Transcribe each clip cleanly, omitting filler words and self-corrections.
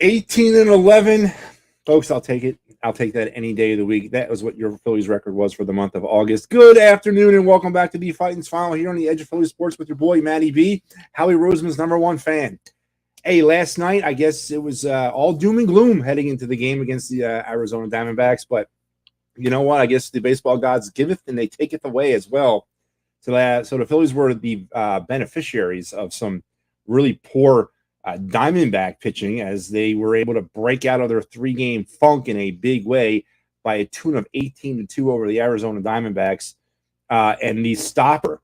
18-11, folks. I'll take it. I'll take that any day of the week. That was what your Phillies record was for the month of August. Good afternoon and welcome back to the Phightins Final here on the Edge of Philly Sports with your boy Matty B, Howie Roseman's #1 fan. Hey, last night I guess it was all doom and gloom heading into the game against the Arizona Diamondbacks, but you know what? I guess the baseball gods giveth and they taketh away as well. So the Phillies were the beneficiaries of some really poor Diamondback pitching as they were able to break out of their 3-game funk in a big way by a tune of 18-2 over the Arizona Diamondbacks. And the stopper,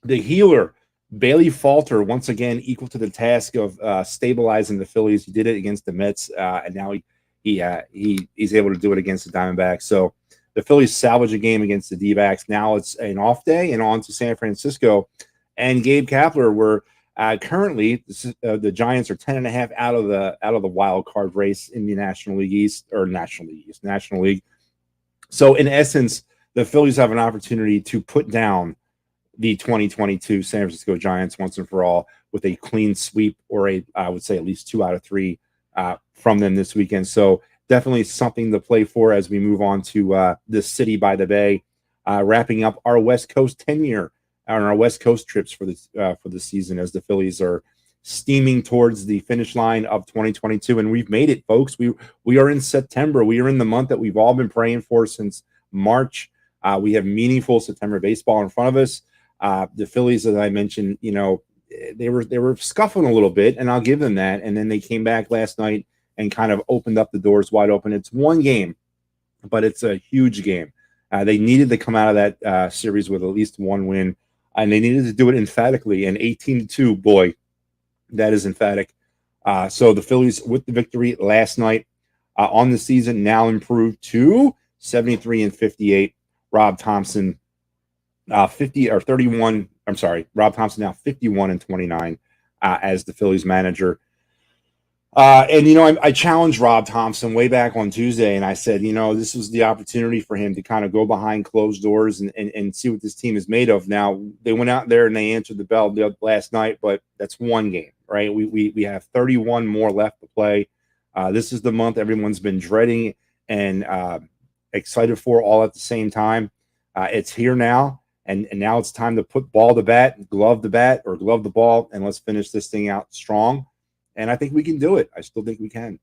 the healer, Bailey Falter, once again equal to the task of stabilizing the Phillies. He did it against the Mets, and now he's able to do it against the Diamondbacks. So the Phillies salvage a game against the D-backs. Now it's an off day and on to San Francisco. And Gabe Kapler were currently the Giants are 10.5 out of the wild card race in the National League. So in essence, the Phillies have an opportunity to put down the 2022 San Francisco Giants once and for all with a clean sweep, or I would say at least 2 out of 3 from them this weekend. So definitely something to play for as we move on to the city by the bay, wrapping up our West Coast tenure on our West Coast trips for the season as the Phillies are steaming towards the finish line of 2022. And we've made it, folks. We are in September. We are in the month that we've all been praying for since March. We have meaningful September baseball in front of us. The Phillies, as I mentioned, you know, they were scuffling a little bit, and I'll give them that. And then they came back last night and kind of opened up the doors wide open. It's one game, but it's a huge game. They needed to come out of that series with at least one win, and they needed to do it emphatically. And 18-2, boy, that is emphatic. So the Phillies, with the victory last night on the season, now improved to 73-58. Rob Thompson, 31. I'm sorry, Rob Thompson now 51-29 as the Phillies manager. And, you know, I challenged Rob Thompson way back on Tuesday, and I said, you know, this was the opportunity for him to kind of go behind closed doors and see what this team is made of. Now, they went out there and they answered the bell last night, but that's one game, right? We have 31 more left to play. This is the month everyone's been dreading and excited for all at the same time. It's here now, and now it's time to put ball to bat, glove the bat, or glove the ball, and let's finish this thing out strong. And I think we can do it. I still think we can.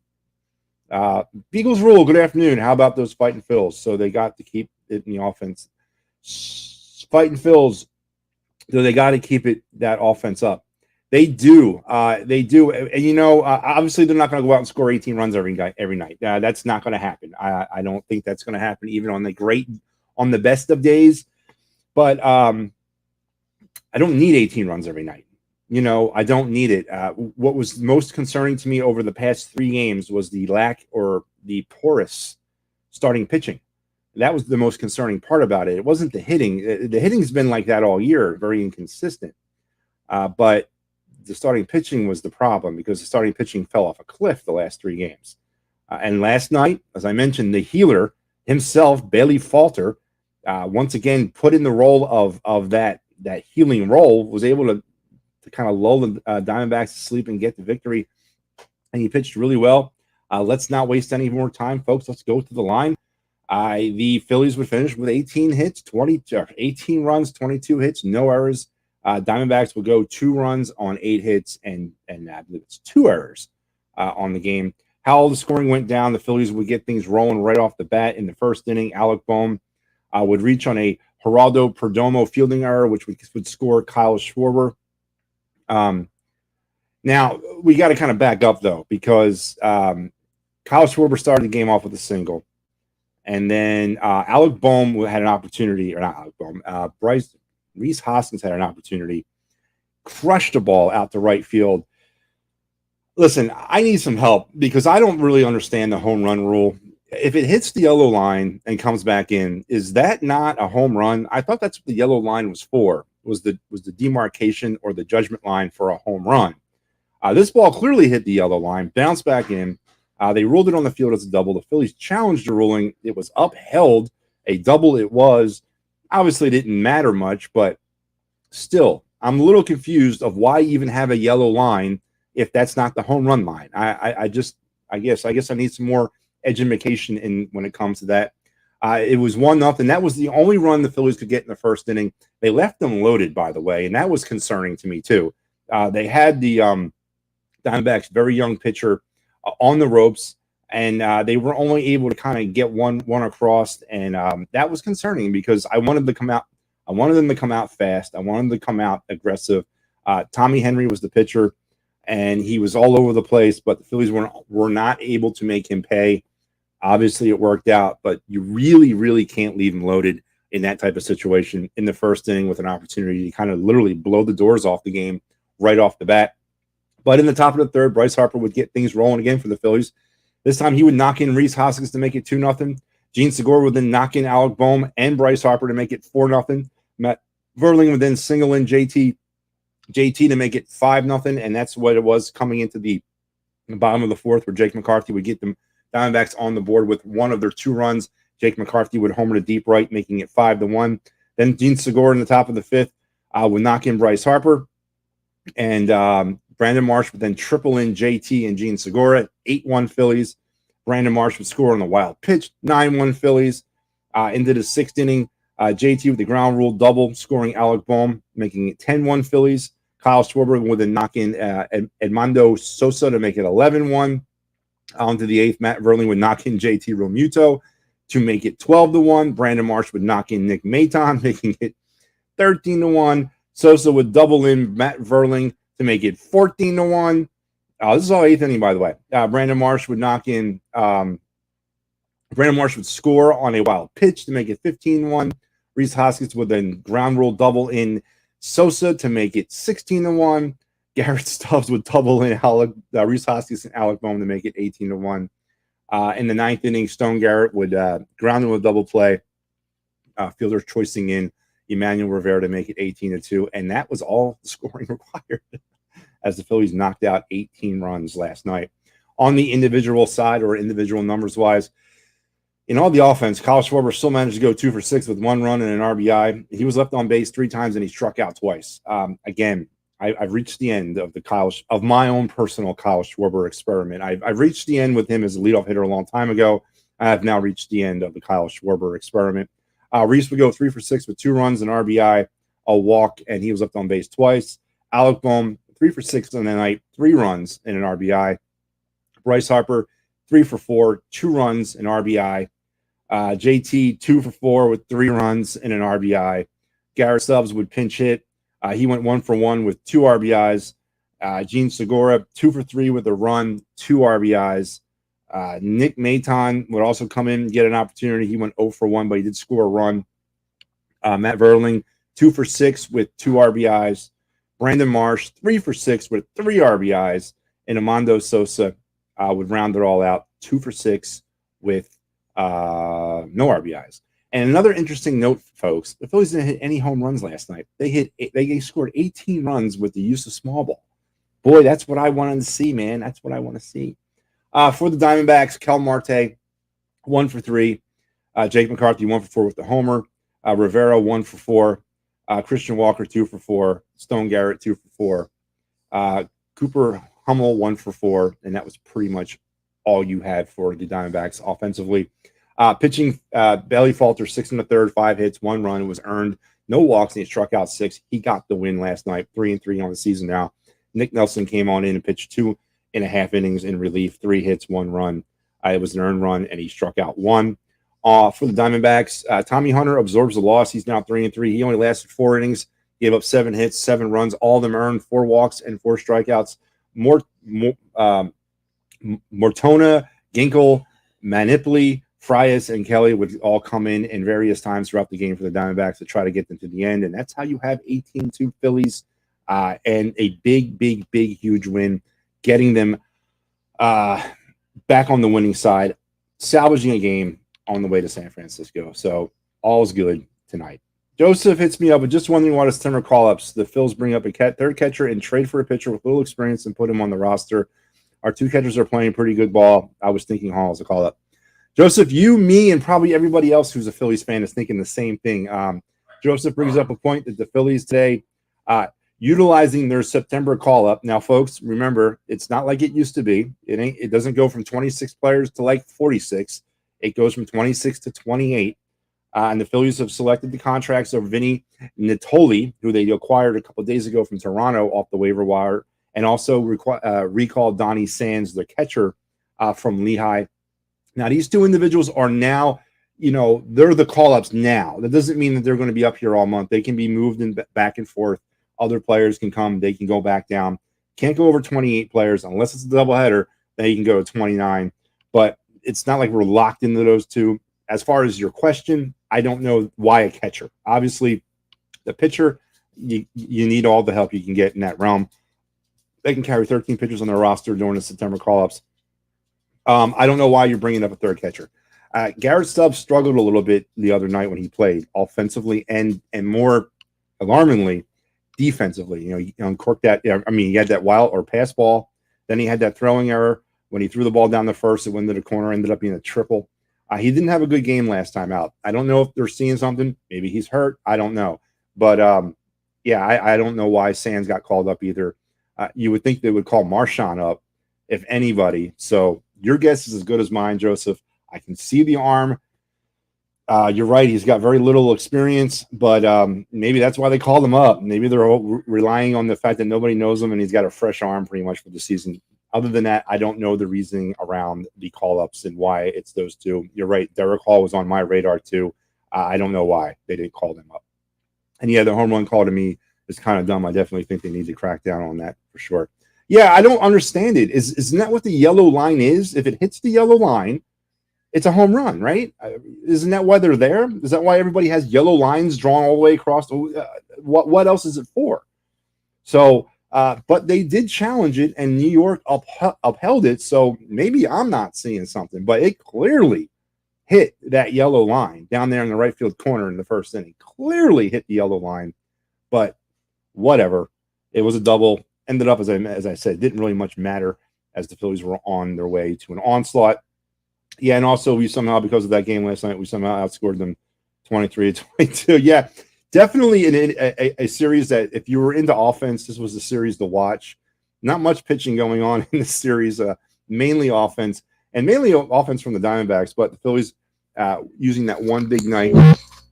Beagles rule, good afternoon. How about those Fightin' Phils? So they got to keep it in the offense. Fightin' Phils, so they got to keep that offense up. They do. They do. And, you know, obviously they're not going to go out and score 18 runs every night. That's not going to happen. I don't think that's going to happen even on the best of days. But I don't need 18 runs every night. You know, I don't need it. What was most concerning to me over the past 3 games was the lack or the porous starting pitching. That was the most concerning part about it. It wasn't the hitting. The hitting's been like that all year, very inconsistent. But the starting pitching was the problem because the starting pitching fell off a cliff the last 3 games. And last night, as I mentioned, the healer himself, Bailey Falter, once again put in the role of that healing role, was able to kind of lull the Diamondbacks to sleep and get the victory. And he pitched really well. Let's not waste any more time, folks. Let's go to the line. The Phillies would finish with 18 hits, 18 runs, 22 hits, no errors. Diamondbacks will go 2 runs on 8 hits, and I believe it's 2 errors on the game. How the scoring went down, the Phillies would get things rolling right off the bat in the first inning. Alec Bohm would reach on a Geraldo Perdomo fielding error, which would score Kyle Schwarber. Now we got to kind of back up though, because Kyle Schwarber started the game off with a single, and then Alec Bohm had an opportunity, or not Alec Bohm, Rhys Hoskins had an opportunity, crushed a ball out to right field. Listen, I need some help because I don't really understand the home run rule. If it hits the yellow line and comes back in, is that not a home run? I thought that's what the yellow line was for. Was the demarcation or the judgment line for a home run. This ball clearly hit the yellow line, bounced back in. They ruled it on the field as a double. The Phillies challenged the ruling. It was upheld. A double it was. Obviously, it didn't matter much, but still, I'm a little confused of why even have a yellow line if that's not the home run line. I just I guess I need some more education in when it comes to that. It was 1-0. That was the only run the Phillies could get in the first inning. They left them loaded, by the way, and that was concerning to me too. They had the Diamondbacks' very young pitcher on the ropes, and they were only able to kind of get one across, and that was concerning because I wanted them to come out fast. I wanted them to come out aggressive. Tommy Henry was the pitcher, and he was all over the place, but the Phillies were not able to make him pay. Obviously, it worked out, but you really, really can't leave him loaded in that type of situation in the first inning with an opportunity to kind of literally blow the doors off the game right off the bat. But in the top of the third, Bryce Harper would get things rolling again for the Phillies. This time he would knock in Rhys Hoskins to make it 2-0. Gene Segura would then knock in Alec Bohm and Bryce Harper to make it 4-0. Matt Verling would then single in JT to make it 5-0, and that's what it was coming into the bottom of the fourth, where Jake McCarthy would get them Diamondbacks on the board with one of their 2 runs. Jake McCarthy would homer to deep right, making it 5-1. Then Gene Segura in the top of the fifth would knock in Bryce Harper, and Brandon Marsh would then triple in JT and Gene Segura, 8-1 Phillies. Brandon Marsh would score on the wild pitch, 9-1 Phillies. Into the sixth inning, JT with the ground rule double, scoring Alec Bohm, making it 10-1 Phillies. Kyle Schwarber would then knock in Edmundo Sosa to make it 11-1. On to the eighth, Matt Verling would knock in JT Realmuto to make it 12-1. Brandon Marsh would knock in Nick Maton, making it 13-1. Sosa would double in Matt Verling to make it 14-1. This is all eighth inning, by the way. Brandon Marsh would knock in. Brandon Marsh would score on a wild pitch to make it 15-1. Rhys Hoskins would then ground rule double in Sosa to make it 16-1. Garrett Stubbs would double in Rhys Hoskins and Alec Bohm to make it 18-1. In the ninth inning, Stone Garrett would ground rule double play. Fielder choicing in Emmanuel Rivera to make it 18-2, and that was all the scoring required as the Phillies knocked out 18 runs last night. On the individual side, or individual numbers wise, in all the offense, Kyle Schwarber still managed to go 2 for 6 with 1 run and an RBI. He was left on base 3 times and he struck out twice. Again, I've reached the end of my own personal Kyle Schwarber experiment. I've reached the end with him as a leadoff hitter a long time ago. I have now reached the end of the Kyle Schwarber experiment. Rhys would go 3 for 6 with 2 runs, an RBI, a walk, and he was left on base twice. Alec Bohm, 3 for 6 on the night, 3 runs and an RBI. Bryce Harper, 3 for 4, 2 runs, an RBI. JT, 2 for 4 with 3 runs and an RBI. Garrett Stubbs would pinch hit. He went 1 for 1 with 2 RBIs. Gene Segura, 2 for 3 with a run, 2 RBIs. Nick Maton would also come in and get an opportunity. He went 0 for 1, but he did score a run. Matt Verling, 2 for 6 with 2 RBIs. Brandon Marsh, 3 for 6 with 3 RBIs. And Edmundo Sosa would round it all out, 2 for 6 with no RBIs. And another interesting note, folks, the Phillies didn't hit any home runs last night. They scored 18 runs with the use of small ball. Boy, that's what I wanted to see, man. That's what I want to see. For the Diamondbacks, Kel Marte, 1 for 3. Jake McCarthy, 1 for 4 with the homer. Rivera, 1 for 4. Christian Walker, 2 for 4. Stone Garrett, 2 for 4. Cooper Hummel, 1 for 4. And that was pretty much all you had for the Diamondbacks offensively. Pitching, Bailey Falter, 6 in the third, 5 hits, 1 run. It was earned. No walks, and he struck out 6. He got the win last night, 3-3 on the season now. Nick Nelson came on in and pitched 2.5 innings in relief, 3 hits, 1 run. It was an earned run, and he struck out 1. For the Diamondbacks, Tommy Hunter absorbs the loss. He's now 3-3. He only lasted 4 innings, gave up 7 hits, 7 runs, all of them earned, 4 walks and 4 strikeouts. Mortona, Ginkel, Manipuli, Frias, and Kelly would all come in various times throughout the game for the Diamondbacks to try to get them to the end. And that's how you have 18-2 Phillies and a big, huge win, getting them back on the winning side, salvaging a game on the way to San Francisco. So all's good tonight. Joseph hits me up with just wondering why the September call-ups. The Phils bring up a third catcher and trade for a pitcher with little experience and put him on the roster. Our 2 catchers are playing pretty good ball. I was thinking Hall as a call-up. Joseph, you, me, and probably everybody else who's a Phillies fan is thinking the same thing. Joseph brings up a point that the Phillies today, utilizing their September call up. Now, folks, remember, it's not like it used to be. It doesn't go from 26 players to like 46. It goes from 26 to 28. And the Phillies have selected the contracts of Vinny Natoli, who they acquired a couple of days ago from Toronto off the waiver wire, and also recalled Donnie Sands, the catcher from Lehigh. Now, these two individuals are now, they're the call-ups now. That doesn't mean that they're going to be up here all month. They can be moved back and forth. Other players can come. They can go back down. Can't go over 28 players unless it's a doubleheader. Then you can go to 29. But it's not like we're locked into those two. As far as your question, I don't know why a catcher. Obviously, the pitcher, you need all the help you can get in that realm. They can carry 13 pitchers on their roster during the September call-ups. I don't know why you're bringing up a third catcher. Garrett Stubbs struggled a little bit the other night when he played offensively and more alarmingly defensively. He uncorked that. He had that wild or pass ball. Then he had that throwing error when he threw the ball down the first. It went into the corner, ended up being a triple. He didn't have a good game last time out. I don't know if they're seeing something. Maybe he's hurt. I don't know. But, I don't know why Sands got called up either. You would think they would call Marchand up, if anybody. So your guess is as good as mine, Joseph. I can see the arm. You're right. He's got very little experience, but maybe that's why they called him up. Maybe they're relying on the fact that nobody knows him and he's got a fresh arm pretty much for the season. Other than that, I don't know the reasoning around the call-ups and why it's those two. You're right. Derek Hall was on my radar too. I don't know why they didn't call him up. And yeah, the home run call to me is kind of dumb. I definitely think they need to crack down on that for sure. Yeah, I don't understand it. Isn't that what the yellow line is? If it hits the yellow line, it's a home run, right? Isn't that why they're there? Is that why everybody has yellow lines drawn all the way across? What else is it for? So, but they did challenge it, and New York upheld it. So maybe I'm not seeing something, but it clearly hit that yellow line down there in the right field corner in the first inning. Clearly hit the yellow line, but whatever. It was a double. Ended up, as I said, didn't really much matter as the Phillies were on their way to an onslaught. Yeah, and also we somehow, because of that game last night, we somehow outscored them 23-22. Yeah, definitely a series that if you were into offense, this was the series to watch. Not much pitching going on in this series, mainly offense, and mainly offense from the Diamondbacks, but the Phillies, using that one big night,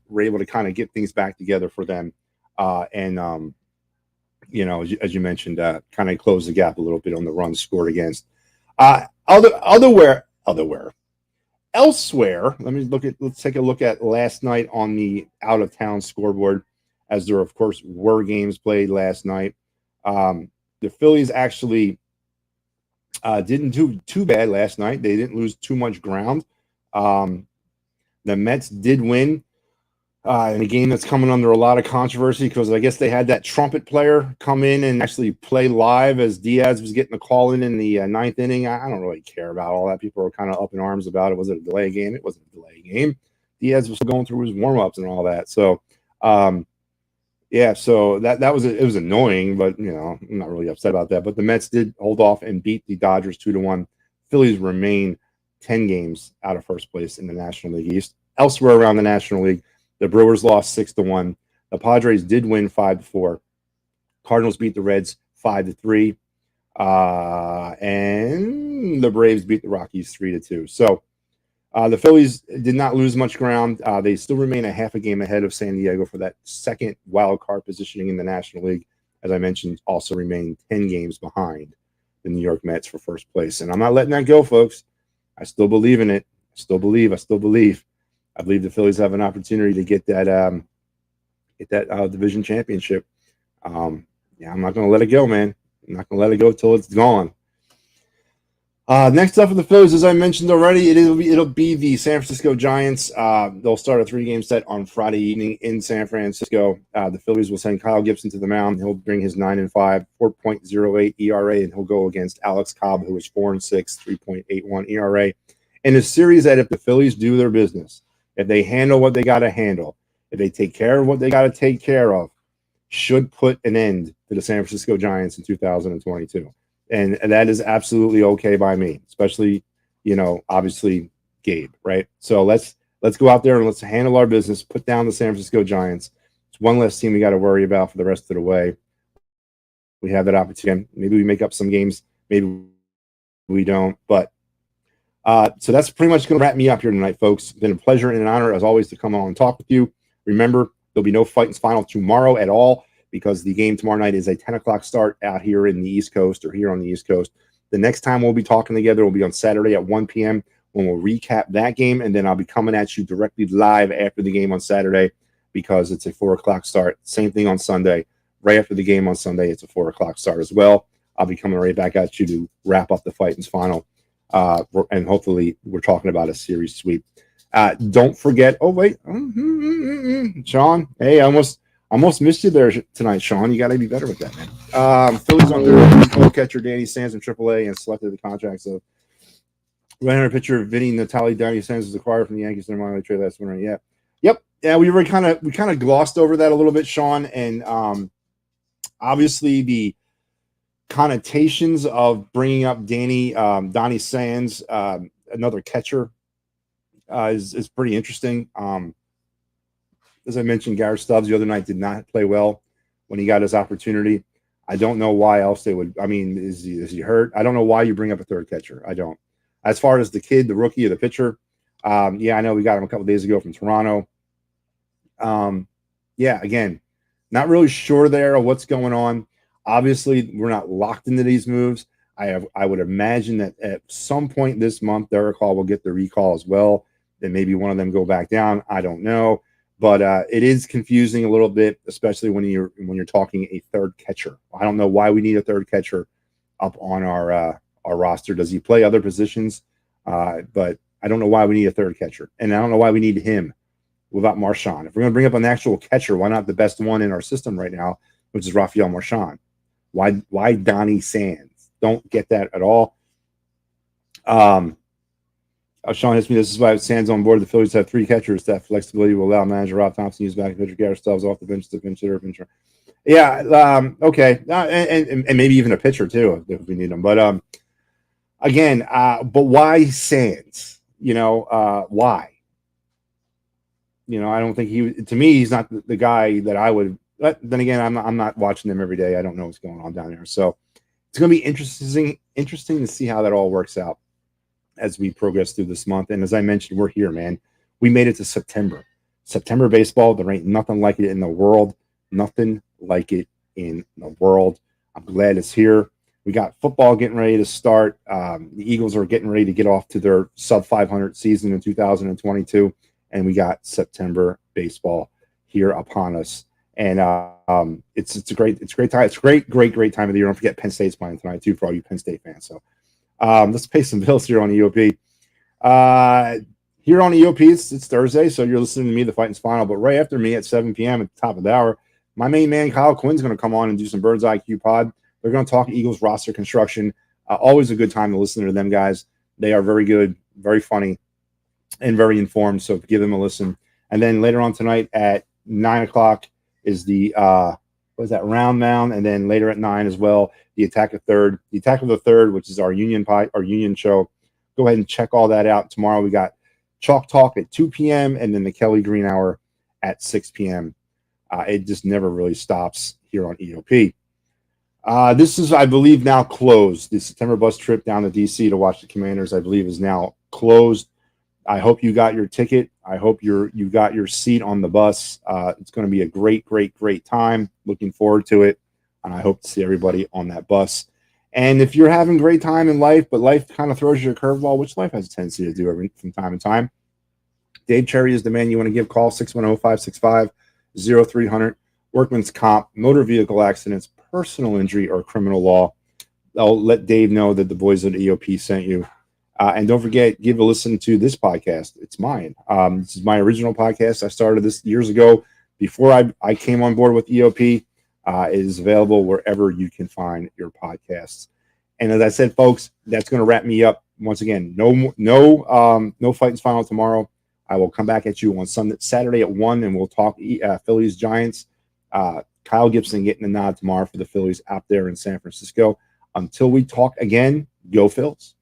were able to kind of get things back together for them. As you mentioned, kind of close the gap a little bit on the runs scored against. Elsewhere, let's take a look at last night on the out of town scoreboard, as there, of course, were games played last night. The Phillies actually didn't do too bad last night. They didn't lose too much ground. The Mets did win in a game that's coming under a lot of controversy because I guess they had that trumpet player come in and actually play live as Diaz was getting the call in the ninth inning. I don't really care about all that. People are kind of up in arms about it. Was it a delay game? It wasn't a delay game. Diaz was going through his warm-ups and all that. So, so it was annoying, but I'm not really upset about that. But the Mets did hold off and beat the Dodgers 2-1. Phillies remain 10 games out of first place in the National League East. Elsewhere around the National League, the Brewers lost 6-1. The Padres did win 5-4. Cardinals beat the Reds 5-3. And the Braves beat the Rockies 3-2. So the Phillies did not lose much ground. They still remain a half a game ahead of San Diego for that second wild card positioning in the National League. As I mentioned, also remain 10 games behind the New York Mets for first place. And I'm not letting that go, folks. I still believe in it. I still believe. I believe the Phillies have an opportunity to get that division championship. I'm not going to let it go, man. I'm not going to let it go till it's gone. Next up for the Phillies, as I mentioned already, it'll be the San Francisco Giants. They'll start a 3-game set on Friday evening in San Francisco. The Phillies will send Kyle Gibson to the mound. He'll bring his 9-5, 4.08 ERA, and he'll go against Alex Cobb, who is 4-6, 3.81 ERA. In a series that if the Phillies do their business, if they handle what they got to handle, if they take care of what they got to take care of, should put an end to the San Francisco Giants in 2022. And that is absolutely okay by me, especially, obviously Gabe, right? So let's go out there and let's handle our business, put down the San Francisco Giants. It's one less team we got to worry about for the rest of the way. we have that opportunity. Maybe we make up some games, maybe we don't. But so that's pretty much going to wrap me up here tonight, folks. It's been a pleasure and an honor, as always, to come on and talk with you. Remember, there'll be no Phightins final tomorrow at all because the game tomorrow night is a 10 o'clock start out here in the East Coast or here on the East Coast. The next time we'll be talking together will be on Saturday at 1 p.m. when we'll recap that game, and then I'll be coming at you directly live after the game on Saturday because it's a 4 o'clock start. Same thing on Sunday. Right after the game on Sunday, it's a 4 o'clock start as well. I'll be coming right back at you to wrap up the Phightins final. And hopefully we're talking about a series sweep. Don't forget. Oh wait, Sean. Hey, I almost missed you there tonight, Sean. You got to be better with that, man. Phillies on third. Catcher Danny Sands in AAA and selected the contracts of right-hander pitcher Vinny Natali. Danny Sands was acquired from the Yankees in the minor league trade last winter. Yeah, yep. Yeah, we kind of glossed over that a little bit, Sean, and obviously the connotations of bringing up Donnie Sands, another catcher, is pretty interesting. As I mentioned, Garrett Stubbs the other night did not play well when he got his opportunity. I don't know why else they would. I mean, is he hurt? I don't know why you bring up a third catcher. I don't. As far as the kid, the rookie, or the pitcher, yeah, I know we got him a couple days ago from Toronto. Yeah, again, not really sure there of what's going on. Obviously, we're not locked into these moves. I would imagine that at some point this month, Derek Hall will get the recall as well. Then maybe one of them go back down. I don't know, but it is confusing a little bit, especially when you're talking a third catcher. I don't know why we need a third catcher up on our roster. Does he play other positions? But I don't know why we need a third catcher, and I don't know why we need him without Marchand. If we're going to bring up an actual catcher, why not the best one in our system right now, which is Rafael Marchand? Why Donnie Sands? Don't get that at all. Sean hits me. This is why Sands on board. The Phillies have 3 catchers. That flexibility will allow manager Rob Thompson to use back pitcher Garrett Stubbs off the bench to pinch hitter. Yeah. Okay. And maybe even a pitcher too if we need them. But again, but why Sands? Why? I don't think to me, he's not the guy that I would. But then again, I'm not watching them every day. I don't know what's going on down there. So it's going to be interesting to see how that all works out as we progress through this month. And as I mentioned, we're here, man. We made it to September. September baseball, there ain't nothing like it in the world. Nothing like it in the world. I'm glad it's here. We got football getting ready to start. The Eagles are getting ready to get off to their sub-500 season in 2022. And we got September baseball here upon us. And it's a great time. It's a great time of the year. Don't forget Penn State's playing tonight too for all you Penn State fans. So let's pay some bills here on EOP. Here on EOP, it's Thursday, so you're listening to me, the Phightins final. But right after me at 7 p.m. at the top of the hour, my main man Kyle Quinn's going to come on and do some Bird's Eye Q pod. They're going to talk Eagles roster construction. Always a good time to listen to them guys. They are very good, very funny, and very informed. So give them a listen. And then later on tonight at 9 o'clock is the round mound, and then later at 9 as well, the attack of the third, which is our union show. Go ahead and check all that out. Tomorrow we got Chalk Talk at 2 p.m. and then the Kelly Green Hour at 6 p.m. It just never really stops here on EOP. This is, I believe, now closed. The September bus trip down to DC to watch the Commanders, I believe, is now closed. I hope you got your ticket. I hope you got your seat on the bus. It's going to be a great time. Looking forward to it. And I hope to see everybody on that bus. And if you're having a great time in life, but life kind of throws you a curveball, which life has a tendency to do from time to time, Dave Cherry is the man you want to give. Call 610-565-0300. Workman's comp, motor vehicle accidents, personal injury, or criminal law. I'll let Dave know that the boys at EOP sent you. And don't forget, give a listen to this podcast. It's mine. This is my original podcast. I started this years ago before I came on board with EOP. It is available wherever you can find your podcasts. And as I said, folks, that's going to wrap me up. Once again, no Phightins final tomorrow. I will come back at you on Saturday at 1, and we'll talk Phillies Giants. Kyle Gibson getting a nod tomorrow for the Phillies out there in San Francisco. Until we talk again, go Phils.